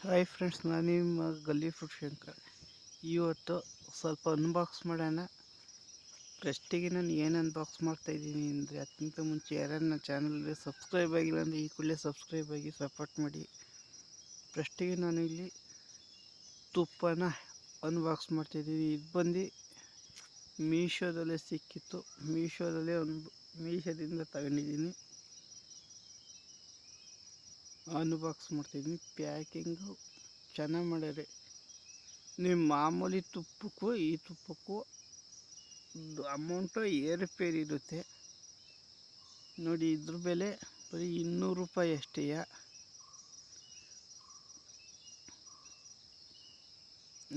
Hi friends, ನಾನು ನಿಮ್ಮ ಗಲ್ಲಿ ಫುಡ್ ಶಂಕರ್. ಇವತ್ತು ಸ್ವಲ್ಪ ಅನ್ಬಾಕ್ಸ್ ಮಾಡೋಣ. ಫಸ್ಟಿಗೆ ನಾನು ಏನು ಅನ್ಬಾಕ್ಸ್ ಮಾಡ್ತಾಯಿದ್ದೀನಿ ಅಂದರೆ, ಅದಕ್ಕಿಂತ ಮುಂಚೆ ಯಾರು ನನ್ನ ಚಾನಲ್ಗೆ ಸಬ್ಸ್ಕ್ರೈಬ್ ಆಗಿಲ್ಲ ಅಂದರೆ ಈ ಕೂಡಲೇ ಸಬ್ಸ್ಕ್ರೈಬ್ ಆಗಿ ಸಪೋರ್ಟ್ ಮಾಡಿ. ಫಸ್ಟಿಗೆ ನಾನು ಇಲ್ಲಿ ತುಪ್ಪನ ಅನ್ಬಾಕ್ಸ್ ಮಾಡ್ತಾಯಿದ್ದೀನಿ. ಇದು ಬಂದು ಮೀಶೋದಲ್ಲೇ ಸಿಕ್ಕಿತ್ತು. ಮೀಶೋದಿಂದ ತಗೊಂಡಿದ್ದೀನಿ. ಅನ್ಬಾಕ್ಸ್ ಮಾಡ್ತಾಯಿದ್ದೀನಿ. ಪ್ಯಾಕಿಂಗು ಚೆನ್ನಾಗಿ ಮಾಡ್ಯಾರೆ. ನೀವು ಮಾಮೂಲಿ ತುಪ್ಪಕ್ಕೂ ಈ ತುಪ್ಪಕ್ಕೂ ಅಮೌಂಟು ಏರುಪೇರು ಇರುತ್ತೆ ನೋಡಿ. ಇದ್ರ ಬೆಲೆ ಬರೀ 200 ರೂಪಾಯಿ ಅಷ್ಟೇ.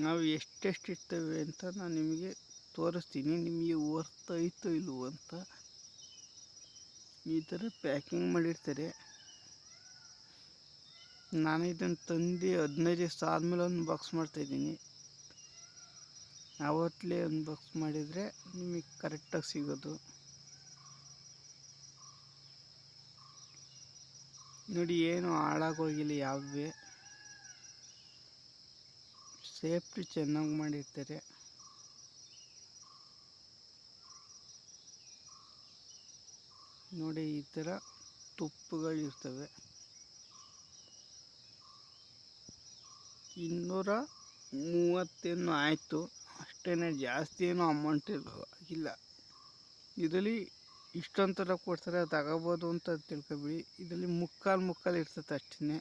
ನಾವು ಎಷ್ಟೆಷ್ಟು ಇರ್ತೇವೆ ಅಂತ ನಾನು ನಿಮಗೆ ತೋರಿಸ್ತೀನಿ. ನಿಮಗೆ ವರ್ತ್ ಐತೋ ಇಲ್ವೋ ಅಂತ. ಈ ಥರ ಪ್ಯಾಕಿಂಗ್ ಮಾಡಿರ್ತಾರೆ. ನಾನು ಇದನ್ನು ತಂದು 15 ದಿವಸ ಆದಮೇಲೆ ಅನ್ಬಾಕ್ಸ್ ಮಾಡ್ತಾಯಿದ್ದೀನಿ. ಆವತ್ತಲೇ ಅನ್ಬಾಕ್ಸ್ ಮಾಡಿದರೆ ನಿಮಗೆ ಕರೆಕ್ಟಾಗಿ ಸಿಗೋದು ನೋಡಿ. ಏನು ಹಾಳಾಗೋಗಿಲ್ಲ, ಯಾವುದೇ ಸೇಫ್ಟಿ ಚೆನ್ನಾಗಿ ಮಾಡಿರ್ತಾರೆ. ನೋಡಿ, ಈ ಥರ ತುಪ್ಪಗಳಿರ್ತವೆ. 230 ಆಯಿತು ಅಷ್ಟೇ, ಜಾಸ್ತಿ ಏನೂ ಅಮೌಂಟ್ ಇಲ್ಲ. ಇದರಲ್ಲಿ ಇಷ್ಟೊಂದು ಥರ ಕೊಡ್ತಾರೆ, ತಗೋಬೋದು ಅಂತ ತಿಳ್ಕೊಬೇಡಿ. ಇದರಲ್ಲಿ ಮುಕ್ಕಾಲು ಇರ್ತದೆ ಅಷ್ಟೇ.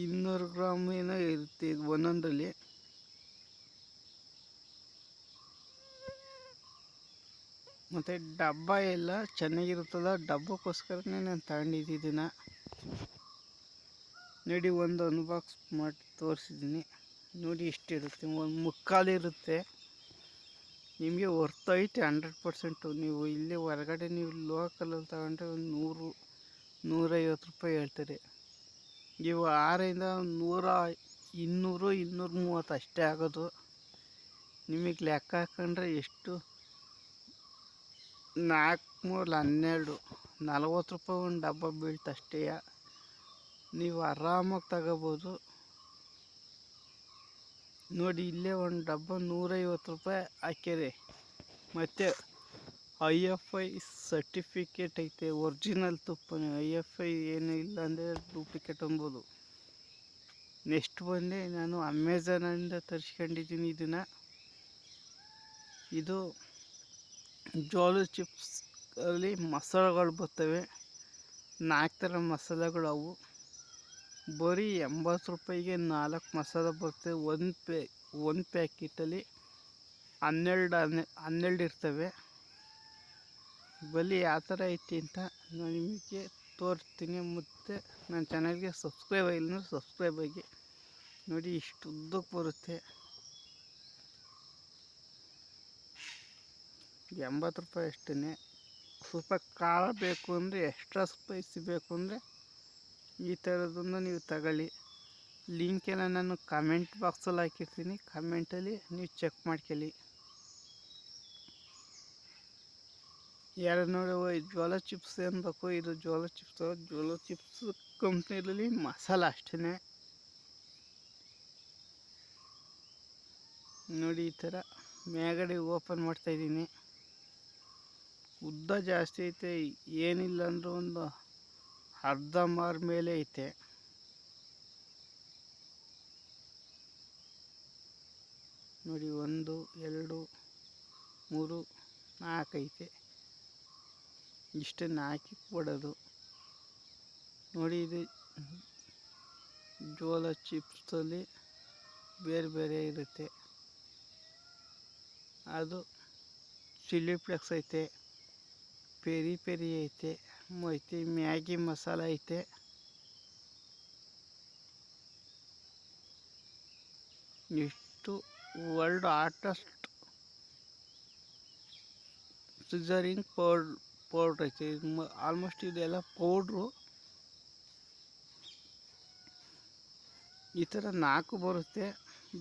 200 ಗ್ರಾಮ್ ಏನೋ ಇರುತ್ತೆ ಇದು ಒಂದೊಂದರಲ್ಲಿ. ಮತ್ತು ಡಬ್ಬ ಎಲ್ಲ ಚೆನ್ನಾಗಿರುತ್ತಲ್ಲ, ಡಬ್ಬಕ್ಕೋಸ್ಕರನೇ ನಾನು ತಗೊಂಡಿದ್ದೀನಿ. ನೋಡಿ, ಒಂದು ಅನ್ಬಾಕ್ಸ್ ಮಾಡಿ ತೋರಿಸಿದ್ದೀನಿ ನೋಡಿ. ಇಷ್ಟಿರುತ್ತೆ, ಒಂದು ಮುಕ್ಕಾಲು ಇರುತ್ತೆ. ನಿಮಗೆ ವರ್ತ್ ಐತೆ 100%. ನೀವು ಇಲ್ಲಿ ಹೊರಗಡೆ ನೀವು ಲೋಕಲಲ್ಲಿ ತಗೊಂಡ್ರೆ ಒಂದು 100-150 ರೂಪಾಯಿ ಹೇಳ್ತಾರೆ. ನೀವು 6ರಿಂದ 200-230 ಅಷ್ಟೇ ಆಗೋದು. ನಿಮಗೆ ಲೆಕ್ಕ ಹಾಕೊಂಡ್ರೆ ಎಷ್ಟು, 4-3-12 40 ರೂಪಾಯಿ ಒಂದು ಡಬ್ಬ ಬೀಳ್ತಷ್ಟೇ. ನೀವು ಆರಾಮಾಗಿ ತಗೋಬೋದು ನೋಡಿ. ಇಲ್ಲೇ ಒಂದು ಡಬ್ಬ 150 ರೂಪಾಯಿ ಹಾಕ್ಯಾರೆ. ಮತ್ತು IFI ಸರ್ಟಿಫಿಕೇಟ್ ಐತೆ, ಒರಿಜಿನಲ್ ತುಪ್ಪನೇ. IFI ಏನೂ ಇಲ್ಲ ಅಂದರೆ ಡೂಪ್ಲಿಕೇಟ್ ಅನ್ಬೋದು. ನೆಕ್ಸ್ಟ್ ಬಂದು ನಾನು ಅಮೆಝಾನಿಂದ ತರಿಸ್ಕೊಂಡಿದ್ದೀನಿ ಇದನ್ನು. ಇದು ಜೋಳದ ಚಿಪ್ಸ್ ಅಲ್ಲಿ ಮಸಾಲೆಗಳು ಬರ್ತವೆ. 4 ಥರ ಮಸಾಲೆಗಳು. ಅವು ಬರೀ 80 ರೂಪಾಯಿಗೆ 4 ಮಸಾಲೆ ಬರ್ತವೆ. ಒಂದು ಪ್ಯಾಕೆಟಲ್ಲಿ 12 ಇರ್ತವೆ. ಬಲ್ಲಿ ಯಾವ ಥರ ಐತಿ ಅಂತ ನಾನು ನಿಮಗೆ ತೋರಿಸ್ತೀನಿ. ಮತ್ತು ನನ್ನ ಚಾನಲ್ಗೆ ಸಬ್ಸ್ಕ್ರೈಬ್ ಆಗಿಲ್ಲ ಸಬ್ಸ್ಕ್ರೈಬ್ ಆಗಿ ನೋಡಿ. ಇಷ್ಟು ಉದ್ದಕ್ಕೆ ಬರುತ್ತೆ. 80 ರೂಪಾಯಿ ಅಷ್ಟೇ. ಸ್ವಲ್ಪ ಖಾರ ಬೇಕು ಅಂದರೆ, ಎಕ್ಸ್ಟ್ರಾ ಸ್ಪೈಸಿ ಬೇಕು ಅಂದರೆ ಈ ಥರದನ್ನು ನೀವು ತಗೊಳ್ಳಿ. ಲಿಂಕೆಲ್ಲ ನಾನು ಕಮೆಂಟ್ ಬಾಕ್ಸಲ್ಲಿ ಹಾಕಿರ್ತೀನಿ. ಕಮೆಂಟಲ್ಲಿ ನೀವು ಚೆಕ್ ಮಾಡ್ಕೊಳ್ಳಿ. ಯಾರು ನೋಡಿ ಜೋಳ ಚಿಪ್ಸ್ ಅನ್ಬೇಕು, ಇದು ಜೋಳ ಚಿಪ್ಸ್ ಕಂಪ್ನಿಯಲ್ಲಿ ಮಸಾಲ ಅಷ್ಟೇ ನೋಡಿ. ಈ ಥರ ಮೇಗಡೆ ಓಪನ್ ಮಾಡ್ತಾಯಿದ್ದೀನಿ. ಉದ್ದ ಜಾಸ್ತಿ ಐತೆ, ಏನಿಲ್ಲ ಅಂದರೂ ಒಂದು ಅರ್ಧ ಮಾರು ಮೇಲೆ ಐತೆ ನೋಡಿ. 1 2 3 4 ಐತೆ. ಇಷ್ಟನ್ನು ಹಾಕಿ ಕೊಡೋದು ನೋಡಿ. ಇದು ಜೋಳ ಚಿಪ್ಸಲ್ಲಿ ಬೇರೆ ಬೇರೆ ಇರುತ್ತೆ. ಅದು ಚಿಲ್ಲಿ ಫ್ಲೇಕ್ಸ್ ಐತೆ, ಪೆರಿ ಪೆರಿ ಐತೆ, ಮತ್ತು ಮ್ಯಾಗಿ ಮಸಾಲ ಐತೆ. ಇಷ್ಟು ವರ್ಲ್ಡ್ ಆರ್ಟಸ್ಟ್ ಸಿಸರಿಂಗ್ ಪೌಡ್ರ್ ಐತೆ. ಆಲ್ಮೋಸ್ಟ್ ಇದೆಲ್ಲ ಪೌಡ್ರು. ಈ ಥರ 4 ಬರುತ್ತೆ.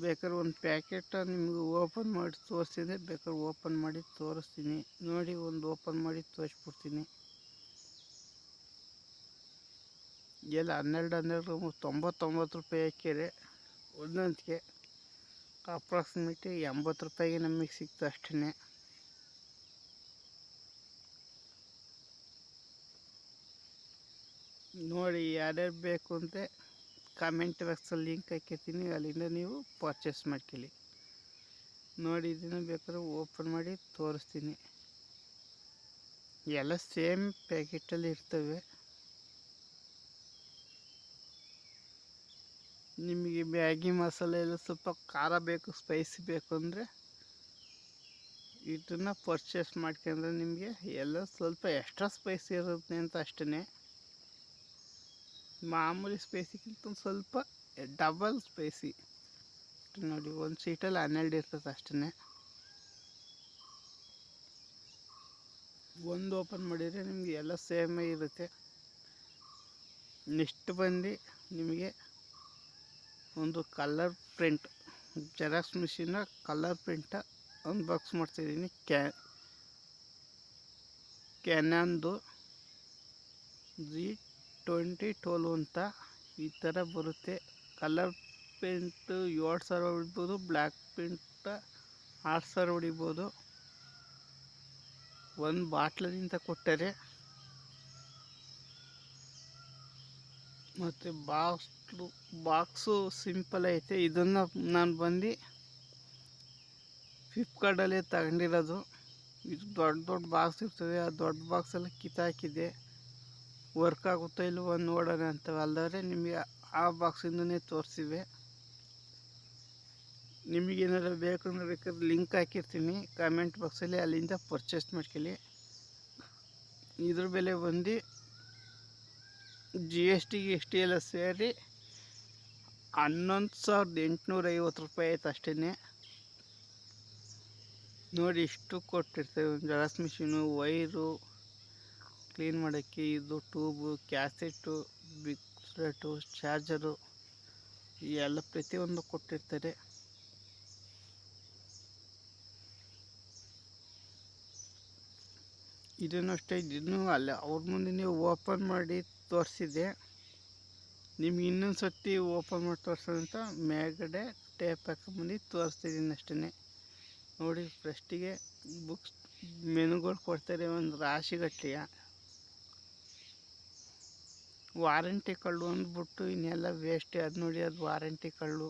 ಬೇಕಾದ್ರೆ ಒಂದು ಪ್ಯಾಕೆಟ್ ನಿಮಗೆ ಓಪನ್ ಮಾಡಿ ತೋರಿಸಿದ್ರೆ ಬೇಕಾದ್ರೆ ಓಪನ್ ಮಾಡಿ ತೋರಿಸ್ತೀನಿ ನೋಡಿ. ಒಂದು ಓಪನ್ ಮಾಡಿ ತೋರಿಸ್ಬಿಡ್ತೀನಿ. ಎಲ್ಲ 12 ರೂಪಾಯಿ ಹಾಕಿದ್ರೆ ಒಂದೊಂದಕ್ಕೆ ಅಪ್ರಾಕ್ಸಿಮೇಟ್ಲಿ 80 ರೂಪಾಯಿಗೆ ನಮಗೆ ಸಿಕ್ತು ಅಷ್ಟೇ. ನೋಡಿ, ಯಾರ್ಯಾರು ಬೇಕು ಅಂದರೆ ಕಾಮೆಂಟ್ ಬಾಕ್ಸಲ್ಲಿ ಲಿಂಕ್ ಹಾಕಿರ್ತೀನಿ, ಅಲ್ಲಿಂದ ನೀವು ಪರ್ಚೇಸ್ ಮಾಡ್ಕೊಳ್ಳಿ. ನೋಡಿ, ಇದನ್ನು ಬೇಕಾದ್ರೆ ಓಪನ್ ಮಾಡಿ ತೋರಿಸ್ತೀನಿ. ಎಲ್ಲ ಸೇಮ್ ಪ್ಯಾಕೆಟಲ್ಲಿ ಇರ್ತವೆ. ನಿಮಗೆ ಮ್ಯಾಗಿ ಮಸಾಲೆ ಎಲ್ಲ ಸ್ವಲ್ಪ ಖಾರ ಬೇಕು, ಸ್ಪೈಸಿ ಬೇಕು ಅಂದರೆ ಇದನ್ನು ಪರ್ಚೇಸ್ ಮಾಡ್ಕೊಂಡ್ರೆ ನಿಮಗೆ ಎಲ್ಲ ಸ್ವಲ್ಪ ಎಕ್ಸ್ಟ್ರಾ ಸ್ಪೈಸಿ ಇರುತ್ತೆ ಅಂತ ಅಷ್ಟೇ. ಮಾಮೂಲಿ ಸ್ಪೈಸಿಗಿಂತ ಸ್ವಲ್ಪ ಡಬಲ್ ಸ್ಪೈಸಿ. ನೋಡಿ, ಒಂದು ಸೀಟಲ್ಲಿ 12 ಇರ್ತದೆ ಅಷ್ಟೇ. ಒಂದು ಓಪನ್ ಮಾಡಿದರೆ ನಿಮಗೆ ಎಲ್ಲ ಸೇಮೇ ಇರುತ್ತೆ. ನೆಕ್ಸ್ಟ್ ಬಂದು ನಿಮಗೆ ಒಂದು ಕಲರ್ ಪ್ರಿಂಟ್ ಜೆರಾಕ್ಸ್ ಮಿಷಿನ್ನ ಕಲರ್ ಪ್ರಿಂಟ ಅನ್ಬಾಕ್ಸ್ ಮಾಡ್ತಾಯಿದ್ದೀನಿ. ಕ್ಯಾನನ್ದು G2012 ಅಂತ ಈ ಥರ ಬರುತ್ತೆ. ಕಲರ್ ಪ್ರಿಂಟು 7000 ಹೊಡಿಬೋದು, ಬ್ಲ್ಯಾಕ್ ಪ್ರಿಂಟ್ 6000 ಹೊಡಿಬೋದು. ಒಂದು ಬಾಟ್ಲಿನಿಂದ ಕೊಟ್ಟರೆ ಮತ್ತು ಬಾಕ್ಸು ಸಿಂಪಲ್ ಐತೆ. ಇದನ್ನು ನಾನು ಬಂದು ಫ್ಲಿಪ್ಕಾರ್ಟಲ್ಲೇ ತಗೊಂಡಿರೋದು. ಇದು ದೊಡ್ಡ ಬಾಕ್ಸ್ ಇರ್ತದೆ, ಆ ದೊಡ್ಡ ಬಾಕ್ಸೆಲ್ಲ ಕಿತ್ತಾಕಿದೆ. ವರ್ಕ್ ಆಗುತ್ತೋ ಇಲ್ವೋ ನೋಡೋಣ ಅಂತ. ಅಲ್ಲದ್ರೆ ನಿಮಗೆ ಆ ಬಾಕ್ಸಿಂದನೇ ತೋರಿಸಿವೆ. ನಿಮಗೇನಾದ್ರು ಬೇಕಂದ್ರೆ ಬೇಕಾದ್ರೆ ಲಿಂಕ್ ಹಾಕಿರ್ತೀನಿ ಕಾಮೆಂಟ್ ಬಾಕ್ಸಲ್ಲಿ, ಅಲ್ಲಿಂದ ಪರ್ಚೇಸ್ ಮಾಡ್ಕೊಳ್ಳಿ. ಇದ್ರ ಬೆಲೆ ಬಂದು GST ಎಲ್ಲ ಸೇರಿ 11,850 ರೂಪಾಯಿ ಆಯ್ತು ಅಷ್ಟೇ. ನೋಡಿ, ಇಷ್ಟು ಕೊಟ್ಟಿರ್ತೇವೆ. ಒಂದು ಜೆರಾಕ್ಸ್ ಮಿಷಿನು, ವೈರು ಕ್ಲೀನ್ ಮಾಡೋಕ್ಕೆ, ಇದು ಟ್ಯೂಬು, ಕ್ಯಾಸೆಟ್ಟು, ಬಿಗ್ ಚಾರ್ಜರು ಎಲ್ಲ ಪ್ರತಿಯೊಂದು ಕೊಟ್ಟಿರ್ತಾರೆ. ಇದನ್ನು ಅಷ್ಟೇ, ಇದನ್ನು ಅಲ್ಲ ಅವ್ರ ಮುಂದೆ ನೀವು ಓಪನ್ ಮಾಡಿ ತೋರಿಸಿದೆ. ನಿಮ್ಗೆ ಇನ್ನೊಂದು ಸರ್ತಿ ಓಪನ್ ಮಾಡಿ ತೋರಿಸೋದಂತ ಮೇಲ್ಗಡೆ ಟೇಪ್ ಹಾಕೊಂಬಂದು ತೋರಿಸ್ತಿದ್ದೀನಿ ಅಷ್ಟೇ. ನೋಡಿ, ಫಸ್ಟಿಗೆ ಬುಕ್ಸ್ ಮೆನುಗಳು ಕೊಡ್ತಾರೆ, ಒಂದು ರಾಶಿಗಟ್ಟಲೆಯ. ವಾರಂಟಿ ಕಳ್ಳು ಅಂದ್ಬಿಟ್ಟು ಇನ್ನೆಲ್ಲ ವೇಸ್ಟ್. ಅದು ನೋಡಿ, ಅದು ವಾರಂಟಿ ಕಳ್ಳು.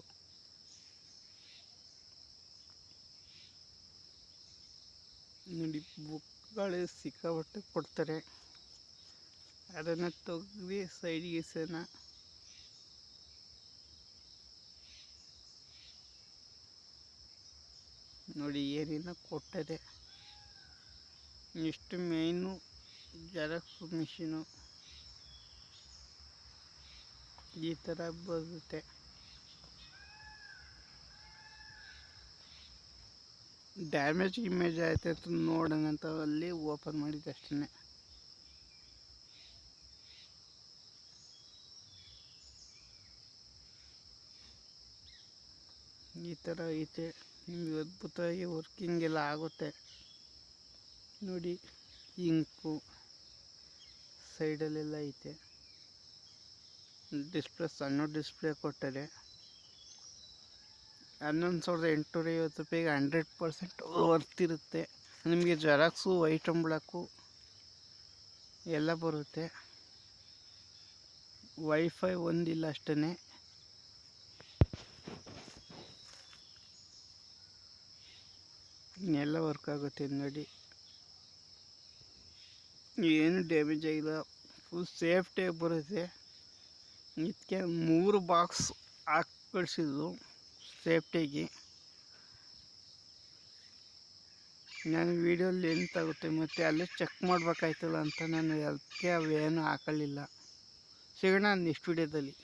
ನೋಡಿ, ಬುಕ್ಗಳು ಸಿಕ್ಕಾಪಟ್ಟೆ ಕೊಡ್ತಾರೆ. ಅದನ್ನು ತೆಗ್ದು ಸೈಡಿಗೆ ಸನ ನೋಡಿ ಏನೇನೋ ಕೊಟ್ಟರೆ. ಇಷ್ಟು ಮೇಯ್ನು ಜೆರಾಕ್ಸ್ ಮಿಷಿನು ಈ ಥರ ಬರುತ್ತೆ. ಡ್ಯಾಮೇಜ್ ಇಮೇಜ್ ಆಯ್ತು ಅಂತ ನೋಡೋಣ ಅಂತ ಅಲ್ಲಿ ಓಪನ್ ಮಾಡಿದ್ದು ಅಷ್ಟೇ. ಈ ಥರ ಐತೆ. ನಿಮಗೆ ಅದ್ಭುತವಾಗಿ ವರ್ಕಿಂಗ್ ಎಲ್ಲ ಆಗುತ್ತೆ. ನೋಡಿ, ಇಂಕು ಸೈಡಲ್ಲೆಲ್ಲ ಐತೆ. ಡಿಸ್ಪ್ಲೇ ಸಣ್ಣ ಡಿಸ್ಪ್ಲೇ ಕೊಟ್ಟರೆ 11,850 ರೂಪಾಯಿಗೆ 100% ವರ್ತ್ ಇರುತ್ತೆ. ನಿಮಗೆ ಜೆರಾಕ್ಸು, ವೈಟ್ ಆ್ಯಂಡ್ ಬ್ಲ್ಯಾಕು ಎಲ್ಲ ಬರುತ್ತೆ. ವೈಫೈ ಒಂದಿಲ್ಲ ಅಷ್ಟೇ. ಇನ್ನೆಲ್ಲ ವರ್ಕ್ ಆಗುತ್ತೆ. ನೋಡಿ, ಏನು ಡ್ಯಾಮೇಜ್ ಆಗಿಲ್ಲ, ಫುಲ್ ಸೇಫ್ಟಿಯಾಗಿ ಬರುತ್ತೆ. ಇದಕ್ಕೆ 3 ಬಾಕ್ಸ್ ಹಾಕಿ ಕಳಿಸಿದ್ರು ಸೇಫ್ಟಿಗೆ. ನಾನು ವೀಡಿಯೋ ಲೆಂತ್ ಆಗುತ್ತೆ ಮತ್ತು ಅಲ್ಲೇ ಚೆಕ್ ಮಾಡಬೇಕಾಯ್ತಲ್ಲ ಅಂತ ನಾನು ಅದಕ್ಕೆ ಅವೇನು ಹಾಕೊಳ್ಳಿಲ್ಲ. ಸಿಗೋಣ ನೆಕ್ಸ್ಟ್ ವೀಡಿಯೋದಲ್ಲಿ.